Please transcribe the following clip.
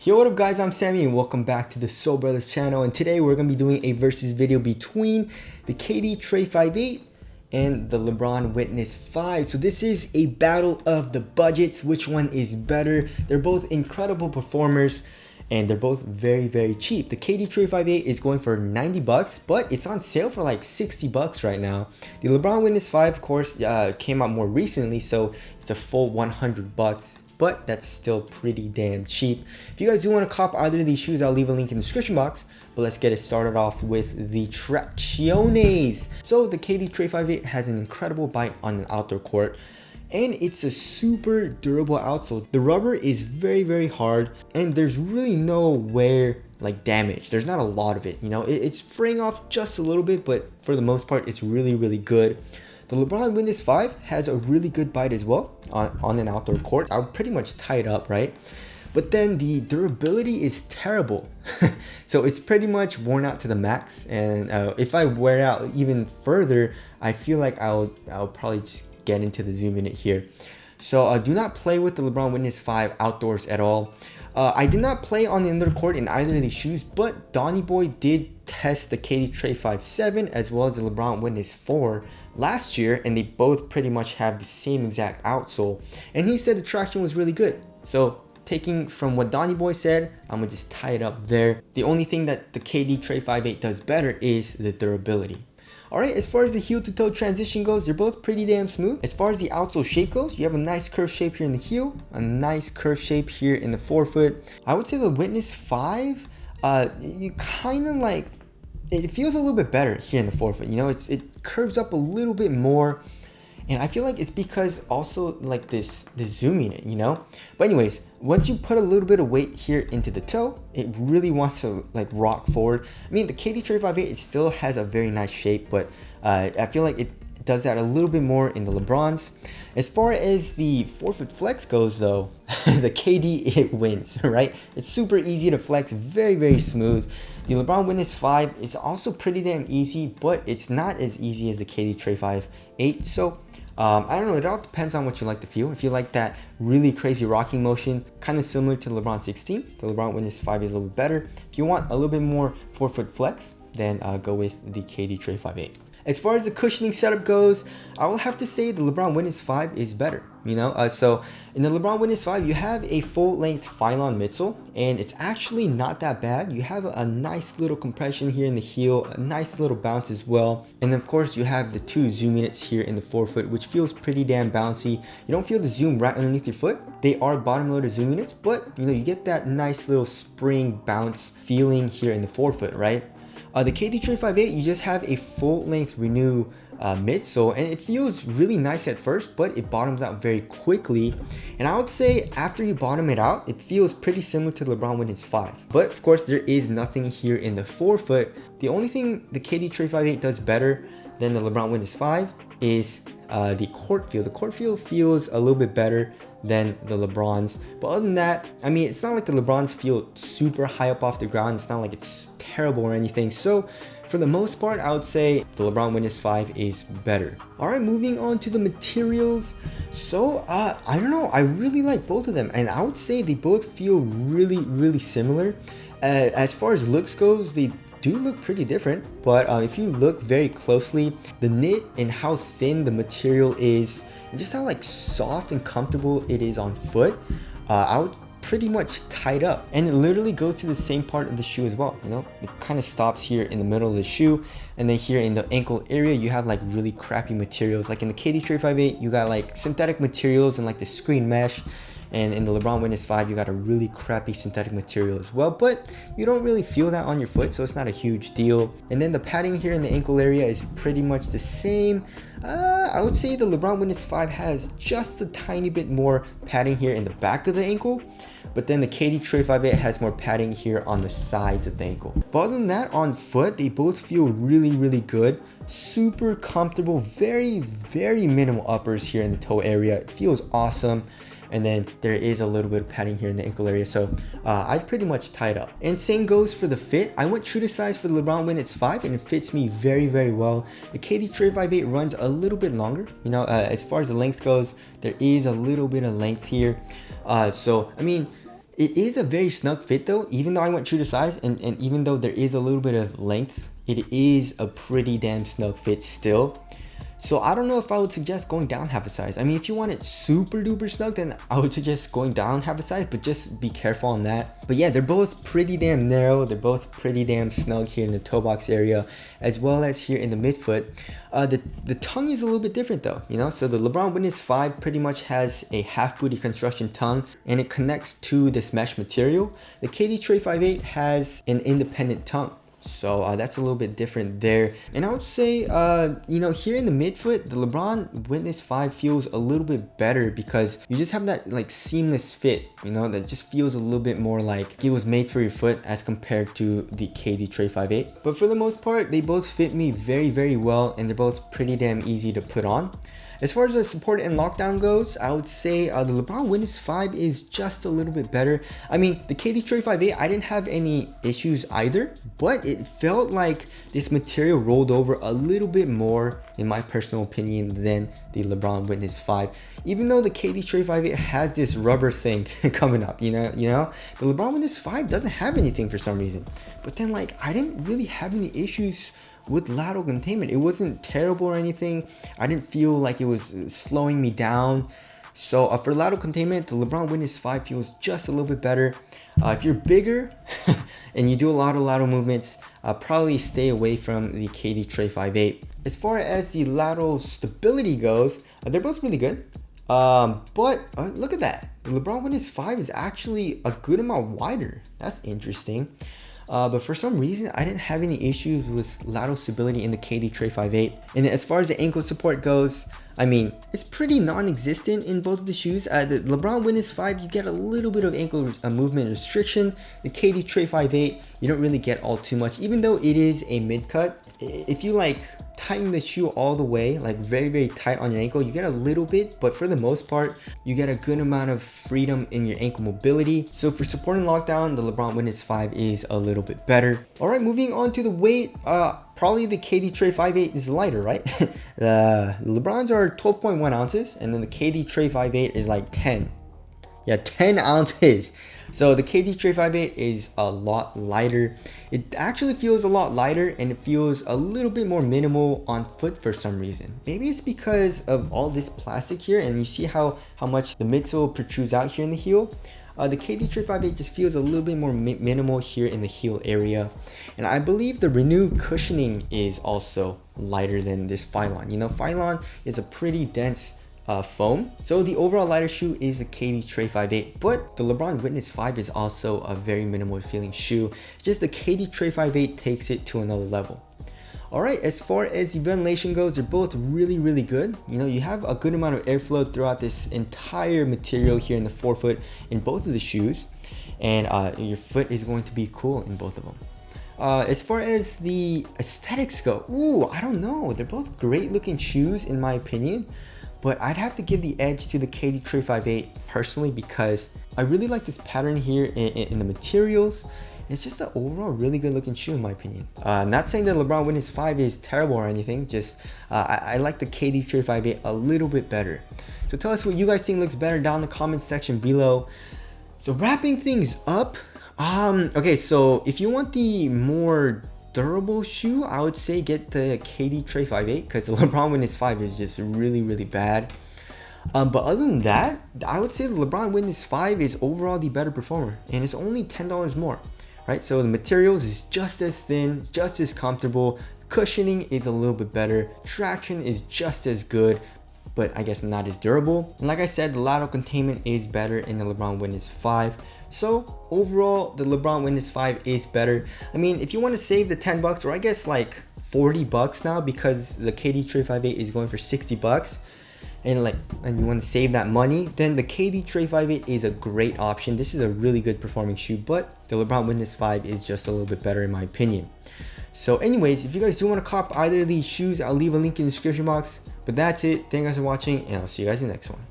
Yo, what up guys, I'm Sammy and welcome back to the Soul Brothers channel, and today we're going to be doing a versus video between the KD TREY 5.8 and the Lebron Witness 5. So this is a battle of the budgets. Which one is better? They're both incredible performers and they're both very cheap. The KD TREY 5.8 is going for 90 bucks, but it's on sale for like 60 bucks right now. The Lebron Witness 5 of course came out more recently, so it's a full 100 bucks. But that's still pretty damn cheap. If you guys do want to cop either of these shoes, I'll leave a link in the description box. But let's get it started off with the Tracciones. So the KD TREY 5.8 has an incredible bite on an outdoor court, and it's a super durable outsole. The rubber is very hard, and there's really no wear like damage. There's not a lot of it, you know. It's fraying off just a little bit, but for the most part, it's really good. The Lebron Witness 5 has a really good bite as well on an outdoor court. I would pretty much tie it up, right? But then the durability is terrible. So it's pretty much worn out to the max. And if I wear it out even further, I feel like I'll probably just get into the zoom in it here. So do not play with the Lebron Witness 5 outdoors at all. I did not play on the indoor court in either of these shoes, but Donny Boy did test the KD TREY 5.7 as well as the Lebron Witness 4 last year, and they both pretty much have the same exact outsole, and he said the traction was really good. So taking from what Donny Boy said, I'm gonna just tie it up there. The only thing that the KD TREY 5.8 does better is the durability. Alright, as far as the heel to toe transition goes, they're both pretty damn smooth. As far as the outsole shape goes, you have a nice curved shape here in the heel, a nice curved shape here in the forefoot. I would say the Witness 5, you kind of like, it feels a little bit better here in the forefoot. You know, it curves up a little bit more, and I feel like it's because also like this zooming it, you know. But anyways, once you put a little bit of weight here into the toe, it really wants to like rock forward. I mean, the KD TREY 5.8, it still has a very nice shape, but I feel like it does that a little bit more in the Lebrons. As far as the forefoot flex goes though, the KD, it wins, right? It's super easy to flex, very smooth. The Lebron Witness 5 is also pretty damn easy, but it's not as easy as the KD TREY 5.8. So I don't know, it all depends on what you like to feel. If you like that really crazy rocking motion, kind of similar to the Lebron 16, the Lebron Witness 5 is a little bit better. If you want a little bit more forefoot flex, then go with the KD TREY 5.8. As far as the cushioning setup goes, I will have to say the Lebron Witness 5 is better, you know. So in the Lebron Witness 5, you have a full-length Phylon midsole, and it's actually not that bad. You have a nice little compression here in the heel, a nice little bounce as well. And of course, you have the two zoom units here in the forefoot, which feels pretty damn bouncy. You don't feel the zoom right underneath your foot. They are bottom-loaded zoom units, but you know, you get that nice little spring bounce feeling here in the forefoot, right? The KD TREY 5.8, you just have a full-length Renew midsole, and it feels really nice at first, but it bottoms out very quickly. And I would say after you bottom it out, it feels pretty similar to the Lebron Witness 5. But of course, there is nothing here in the forefoot. The only thing the KD TREY 5.8 does better than the Lebron Witness 5 is the court feel. The court feel feels a little bit better than the Lebrons, but other than that, I mean, it's not like the Lebrons feel super high up off the ground. It's not like it's terrible or anything. So for the most part, I would say the Lebron Witness 5 is better. All right, moving on to the materials. So I don't know, I really like both of them, and I would say they both feel really similar. As far as looks goes, they do look pretty different, but if you look very closely, the knit and how thin the material is, and just how like soft and comfortable it is on foot, I would pretty much tie it up. And it literally goes to the same part of the shoe as well, you know. It kind of stops here in the middle of the shoe, and then here in the ankle area you have like really crappy materials. Like in the KD TREY 5.8, you got like synthetic materials and like the screen mesh, and in the Lebron Witness 5 you got a really crappy synthetic material as well, but you don't really feel that on your foot, so it's not a huge deal. And then the padding here in the ankle area is pretty much the same. I would say the Lebron Witness 5 has just a tiny bit more padding here in the back of the ankle, but then the KD TREY 5.8 has more padding here on the sides of the ankle. But other than that, on foot, they both feel really good. Super comfortable, very minimal uppers here in the toe area. It feels awesome. And then there is a little bit of padding here in the ankle area, so I'd pretty much tie it up. And same goes for the fit. I went true to size for the Lebron Witness 5, and it fits me very well. The KD TREY 5.8 runs a little bit longer. You know, as far as the length goes, there is a little bit of length here. So I mean, It is a very snug fit though, even though I went true to size, and even though there is a little bit of length, it is a pretty damn snug fit still. So I don't know if I would suggest going down half a size. I mean, if you want it super duper snug, then I would suggest going down half a size, but just be careful on that. But yeah, they're both pretty damn narrow. They're both pretty damn snug here in the toe box area, as well as here in the midfoot. The tongue is a little bit different though, you know? So the Lebron Witness 5 pretty much has a half booty construction tongue, and it connects to this mesh material. The KD TREY 5.8 has an independent tongue. So that's a little bit different there. And I would say, you know, here in the midfoot, the Lebron Witness 5 feels a little bit better because you just have that like seamless fit, you know, that just feels a little bit more like it was made for your foot as compared to the KD TREY 5.8. But for the most part, they both fit me very, very well, and they're both pretty damn easy to put on. As far as the support and lockdown goes, I would say the Lebron Witness 5 is just a little bit better. I mean, the KD TREY 5.8, I didn't have any issues either, but it felt like this material rolled over a little bit more, in my personal opinion, than the Lebron Witness 5. Even though the KD TREY 5.8 has this rubber thing coming up, you know, the Lebron Witness 5 doesn't have anything for some reason. But then, like, I didn't really have any issues with lateral containment. It wasn't terrible or anything. I didn't feel like it was slowing me down. So for lateral containment, the Lebron Witness 5 feels just a little bit better. If you're bigger and you do a lot of lateral movements, probably stay away from the KD TREY 5.8. As far as the lateral stability goes, they're both really good. But look at that. The Lebron Witness 5 is actually a good amount wider. That's interesting. But for some reason, I didn't have any issues with lateral stability in the KD TREY 5.8. And as far as the ankle support goes, I mean, it's pretty non-existent in both of the shoes. The Lebron Witness 5, you get a little bit of ankle movement restriction. The KD TREY 5.8, you don't really get all too much, even though it is a mid-cut. If you like tighten the shoe all the way, like very, very tight on your ankle, you get a little bit, but for the most part, you get a good amount of freedom in your ankle mobility. So for support and lockdown, the Lebron Witness 5 is a little bit better. All right, moving on to the weight, probably the KD TREY 5.8 is lighter, right? The Lebrons are 12.1 ounces, and then the KD TREY 5.8 is like 10. Yeah, 10 ounces. So the KD TREY 5.8 is a lot lighter. It actually feels a lot lighter, and it feels a little bit more minimal on foot for some reason. Maybe it's because of all this plastic here, and you see how much the midsole protrudes out here in the heel. The KD TREY 5.8 just feels a little bit more minimal here in the heel area. And I believe the Renew cushioning is also lighter than this Phylon. You know, Phylon is a pretty dense foam. So the overall lighter shoe is the KD TREY 5.8, but the Lebron Witness 5 is also a very minimal feeling shoe. It's just the KD TREY 5.8 takes it to another level. Alright, as far as the ventilation goes, they're both really, really good. You know, you have a good amount of airflow throughout this entire material here in the forefoot in both of the shoes, and your foot is going to be cool in both of them. As far as the aesthetics go, ooh, I don't know. They're both great looking shoes in my opinion, but I'd have to give the edge to the KD TREY 5.8 personally because I really like this pattern here in the materials. It's just an overall really good looking shoe in my opinion. Not saying that Lebron Witness 5 is terrible or anything, just I like the KD TREY 5.8 a little bit better. So tell us what you guys think looks better down in the comment section below. So wrapping things up, okay, so if you want the more durable shoe, I would say get the KD TREY 5.8 because the Lebron Witness 5 is just really, really bad. But other than that, I would say the Lebron Witness 5 is overall the better performer, and it's only $10 more. Right, so the materials is just as thin, just as comfortable, cushioning is a little bit better, traction is just as good, but I guess not as durable. And like I said, the lateral containment is better in the Lebron Witness 5. So overall, the Lebron Witness 5 is better. I mean, if you want to save the 10 bucks, or I guess like 40 bucks now because the KD TREY 5.8 is going for 60 bucks, and you want to save that money, then the KD TREY 5.8 is a great option. This is a really good performing shoe, but the Lebron Witness 5 is just a little bit better in my opinion. So anyways, if you guys do want to cop either of these shoes, I'll leave a link in the description box. But that's it. Thank you guys for watching, and I'll see you guys in the next one.